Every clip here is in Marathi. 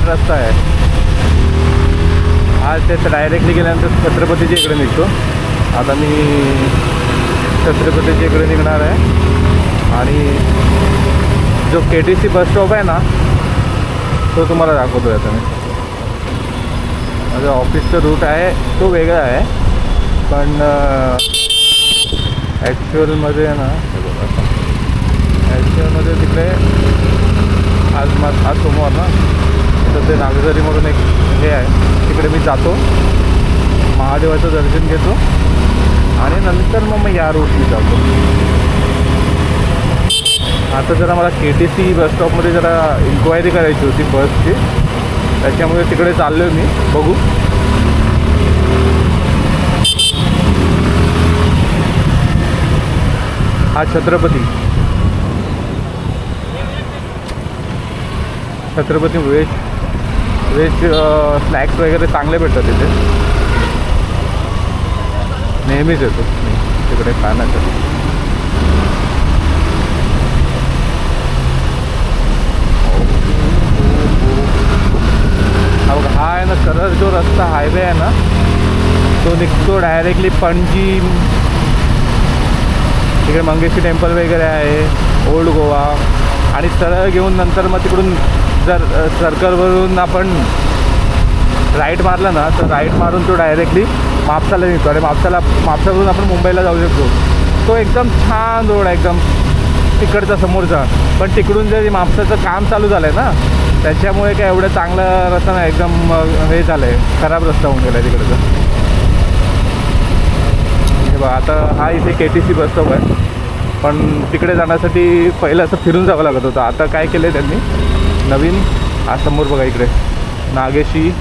रस्ता आहे हा. ते डायरेक्टली गेल्यानंतर छत्रपतीच्या इकडे निघतो. आता मी छत्रपतीच्या इकडे निघणार आहे आणि जो KTC बस स्टॉप आहे ना तो तुम्हाला दाखवतो आता मी. माझं ऑफिसचं रूट आहे तो वेगळा आहे, पण ॲक्च्युअलमध्ये ना ॲक्च्युअलमध्ये तिकडे आज सोमवार ना, तर ते नागझरी म्हणून एक हे आहे, तिकडे मी जातो, महादेवाचं दर्शन घेतो आणि नंतर मग या रूटने जातो. आता जरा मला KTC बस स्टॉपमध्ये जरा इन्क्वायरी करायची होती बसची, त्याच्यामुळे तिकडे चाललो आहे मी. बघू. हा छत्रपती व्हेज स्नॅक्स वगैरे चांगले भेटतात तिथे. नेहमीच येतो तिकडे खाण्यासाठी. हा आहे ना सरळ जो रस्ता हायवे आहे ना तो निघतो डायरेक्टली पणजी, तिकडे मंगेशी टेम्पल वगैरे आहे, ओल्ड गोवा, आणि सरळ घेऊन नंतर मग तिकडून जर सर्कलवरून आपण राईट मारला ना तर राईट मारून तो डायरेक्टली मापसाला निघतो आणि मापसावरून आपण मुंबईला जाऊ शकतो. तो एकदम छान रोड आहे एकदम तिकडचा समोरचा. पण तिकडून जर मापसाचं काम चालू झालं आहे ना त्याच्यामुळे काय एवढं चांगला रस्ता नाही, एकदम हे झालं आहे, खराब रस्ता होऊन गेला आहे तिकडचा. हे बघा आता हा इथे KTC बस स्टॉप आहे, पण तिकडे जाण्यासाठी पहिलं असं फिरून जावं लागत होतं. आता काय केलं आहे त्यांनी नवीन, हा समोर बघा इकडे नागेशी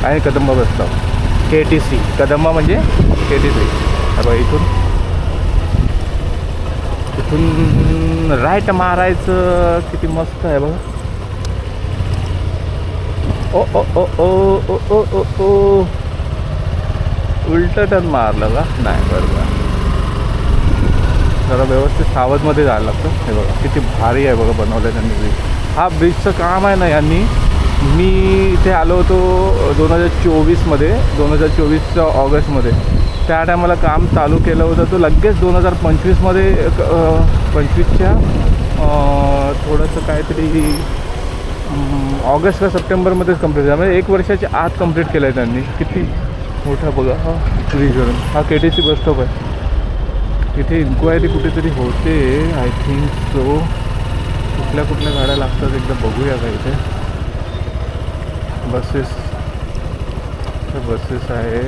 आणि Kadamba bus stop. KTC Kadamba म्हणजे KTC. हा बघा इथून राईट मारायचं, किती मस्त आहे बघा. ओ ओ ओ ओ ओ ओ ओ उलटं टर्न मारलं का नाही, बरोबर. जरा व्यवस्थित सावधमध्ये जायला लागतं. हे बघा किती भारी आहे बघा बनवलं त्यांनी. हा ब्रिजचं काम आहे ना यांनी. मी इथे आलो होतो 2024मध्ये, 2024च्या ऑगस्टमध्ये. त्या टायमाला काम चालू केलं होतं. तो लगेच 2025मध्ये 25च्या थोडंसं काहीतरी ऑगस्ट का सप्टेंबरमध्येच कंप्लीट झालं. म्हणजे 1 वर्षाच्या आत कंप्लीट केलं आहे त्यांनी. किती मोठा बघा हा ब्रिजवरून. हा KTC बस स्टॉप आहे. तिथे इन्क्वायरी कुठेतरी होते आय थिंक सो. कुठल्या गाड्या लागतात एकदा बघूया का इथे. बसेस आहे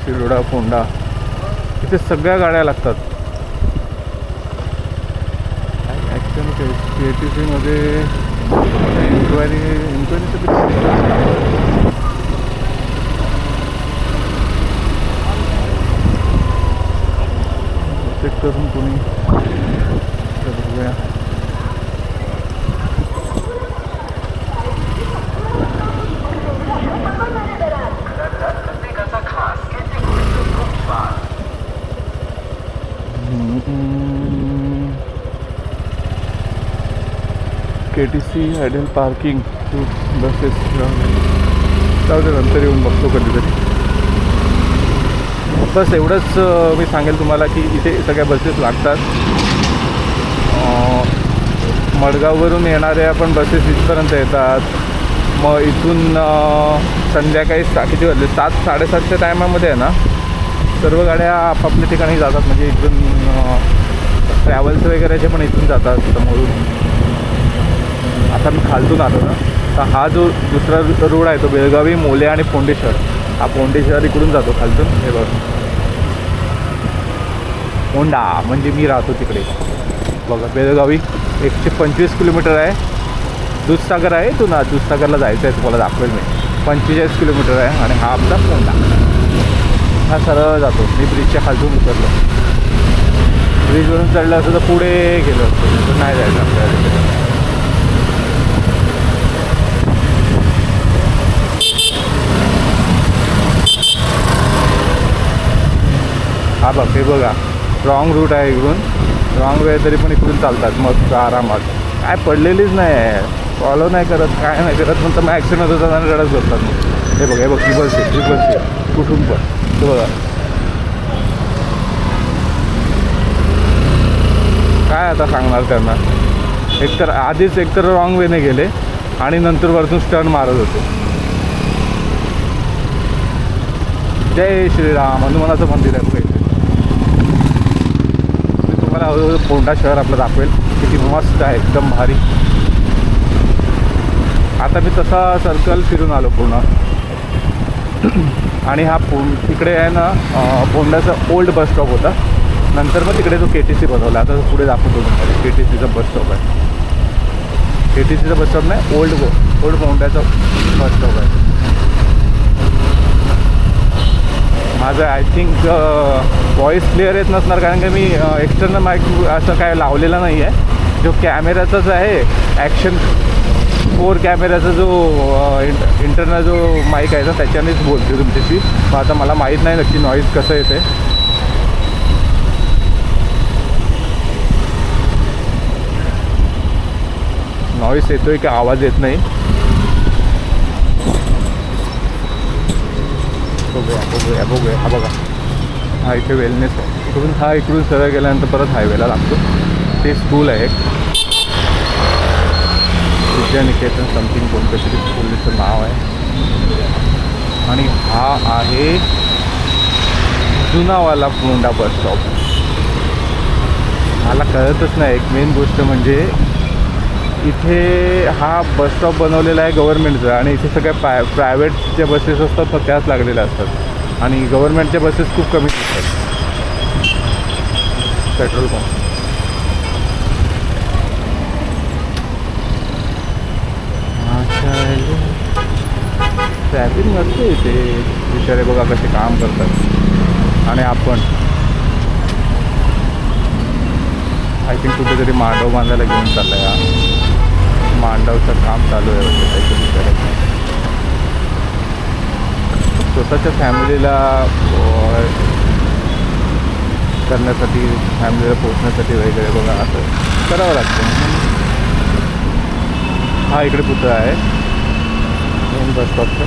शिरोडा फोंडा, इथे सगळ्या गाड्या लागतात. ॲक्च्युअली KTCमध्ये इन्क्वायरीचं चेक करून कोणी बघूया. KTC आयडल पार्किंग बसेस जाऊ दे, नंतर येऊन बघतो कधीतरी. बस एवढंच मी सांगेल तुम्हाला की इथे सगळ्या बसेस लागतात. मडगाववरून येणाऱ्या पण बसेस इथपर्यंत येतात. मग इथून संध्याकाळी किती वाजले 7-7:30च्या टायमामध्ये आहे ना सर्व गाड्या आपापल्या ठिकाणी जातात. म्हणजे इथून ट्रॅव्हल्स वगैरेचे पण इथून जातात समोरून. आता मी खालतून आलो ना तर हा जो दुसरा रोड आहे तो बेळगावी, मोले आणि पोंडेश्वर. हा पोंडेश्वर इकडून जातो खालतून. हे बघ होंडा म्हणजे मी राहतो तिकडे बघा. बेळगावी 125 किलोमीटर आहे. दूधसागर आहे तो ना, दूधसागरला जायचं आहे तुम्हाला दाखवेल मी. 45 किलोमीटर आहे. आणि हा आपला होंडा हा सरळ जातो. मी ब्रिजच्या खालतून उतरलो. ब्रिजवरून चढलं असतं तर पुढे गेलो असतो, तर नाही जायचं आपल्याला. हा बघ हे बघा रॉंग रूट आहे. इकडून रॉंग वे तरी पण इकडून चालतात मस्त आरामात. काय पडलेलीच नाही आहे. फॉलो नाही करत, काय नाही करत, नंतर मग ॲक्सिडेंट होतात आणि रडत बसतात मग. हे बघ रिवर्स आहे कुठून पण. ते बघा काय आता सांगणार त्यांना. एकतर रॉंग वेने गेले आणि नंतर वरतून स्टर्न मारत होते. जय श्रीराम. हनुमानाचं मंदिर आहे बघा इथे. मी तुम्हाला पोंडा शहर आपलं दाखवेल, किती मस्त आहे, एकदम भारी. आता मी तसा सर्कल फिरून आलो पूर्ण. आणि हा तिकडे आहे ना पोंडाचा ओल्ड बस स्टॉप होता. नंतर मग तिकडे जो KTC बनवला. आता पुढे दाखवतो तुम्हाला. KTCचा बस स्टॉप आहे. KTCचा बस स्टॉप नाही, ओल्ड पोंड्याचा बस स्टॉप आहे. माझं आय थिंक व्हॉईस क्लिअर येत नसणार, कारण की मी एक्सटर्नल माईक असं काय लावलेला नाही आहे. जो कॅमेराचाच आहे, ॲक्शन 4 कॅमेराचा जो इंटरनल जो माईक आहे ना, त्याच्यानेच बोलते तुमच्याशी. मग आता मला माहीत नाही नक्की नॉईज कसं येते. नॉईस येतोय की आवाज येत नाही. बघूया. हा बघा, हा इथे वेलनेस आहे. इकडून सरळ गेल्यानंतर परत हायवेला लागतो. ते स्कूल आहे एक, विद्यानिकेतन समथिंग कोणतं तरी स्कूलचं नाव आहे. आणि हा आहे जुनावाला पोंडा बस स्टॉप. मला कळतच नाही एक मेन गोष्ट म्हणजे, इथे हा बस स्टॉप बनवलेला आहे गव्हर्नमेंटचा, आणि इथे सगळ्या प्रायव्हेट ज्या बसेस असतात ना त्याच लागलेल्या असतात. आणि गव्हर्नमेंटच्या बसेस खूप कमी असतात. पेट्रोल पंप ट्रॅफिक नसते इथे. बिचारे बघा कसे काम करतात. आणि आपण आय थिंक कुठेतरी मांडव बांधायला घेऊन चाललं आहे. मांडवचं काम चालू आहे वाटतं त्याच्या बिचारायचं. स्वतःच्या फॅमिलीला करण्यासाठी, फॅमिलीला पोचण्यासाठी वगैरे बघा असं करावं लागतं. हा इकडे पुतळा आहे मेन बस स्टॉपचं.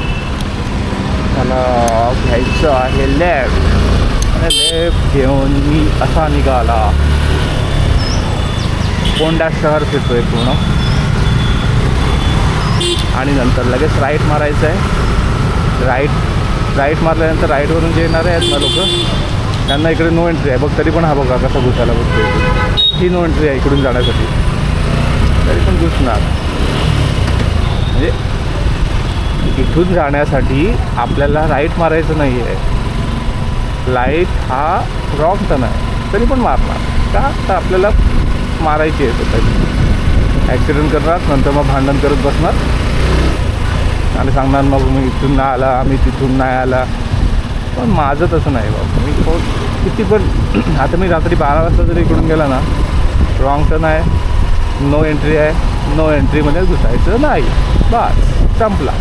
मला घ्यायचं आहे लेफ्ट, आणि लेफ्ट घेऊन मी असा निघाला. पोंडा शहर फिरतो आहे पूर्ण. आणि नंतर लगेच राईट मारायचं आहे. राईट मारल्यानंतर राईटवरून जे येणारे आहेत ना लोक, त्यांना इकडे नो एंट्री आहे बघ. तरी पण हा बघा कसा घुसायला बघतो. ही नो एंट्री आहे इकडून जाण्यासाठी, तरी पण घुसणार. म्हणजे इथून जाण्यासाठी आपल्याला राईट मारायचं नाही आहे. लाईट हा रॉंग टर्न आहे, तरी पण मारणार का, तर आपल्याला मारायची आहे स्वतःची. ॲक्सिडेंट करणार, नंतर मग भांडण करत बसणार आणि सांगणार मग मी इथून नाही आला, आम्ही तिथून नाही आला. पण माझं तसं नाही बाबा. मी किती पण आता मी रात्री 12 वाजता जरी इकडून गेला ना, रॉंग टर्न आहे, नो एंट्री आहे, नो एंट्रीमध्ये घुसायचं नाही, बस संपला.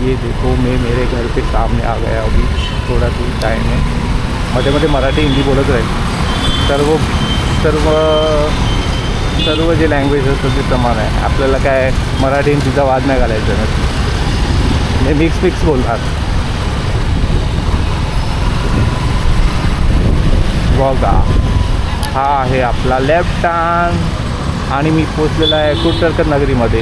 ये देखो मैं मेरे घर के सामने आ गया. अभी थोड़ा दूर टाइम है. मध्ये मध्ये मराठी हिंदी बोलत राहील. सर्व जे लँग्वेज असतं ते समान आहे. आपल्याला काय मराठी हिंदीचा वाद नाही घालायचा नाही. मी मिक्स बोलणार. बघा हा आहे आपला लेफ्ट टर्न आणि मी पोचलेला आहे कुडतरकर नगरीमध्ये.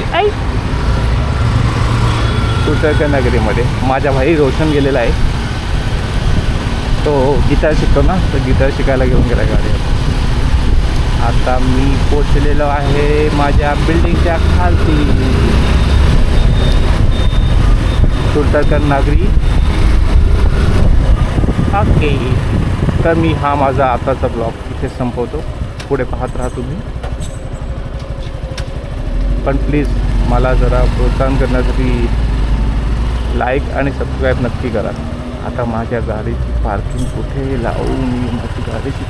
कुडतरकर नगरीमध्ये माझा भाई रोशन गेलेला आहे. तो गिटार शिकतो ना, तर गिटार शिकायला घेऊन गेला गाडीवर. आता मी पोचलेलो आहे माझ्या बिल्डिंगच्या खालती, कुडतरकर नगरी. ओके, तर मी हा माझा आताचा ब्लॉग इथे संपवतो. पुढे पाहत राहा तुम्ही. पण प्लीज मला जरा प्रोत्साहन करण्यासाठी लाईक आणि सबस्क्राईब नक्की करा. आता माझ्या गाडीची पार्किंग कुठे लावू मी, माझी गाडीची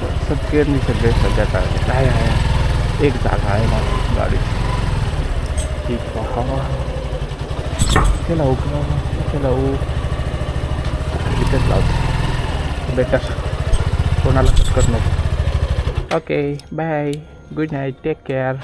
सगळे सध्या काय आहे. एक जागा आहे माझी गाडीची, ठीक आहे. इथे लावू का, इथे लावू, इथेच लावतो बेटर. कोणाला कटकट नको. Okay bye, good night, take care.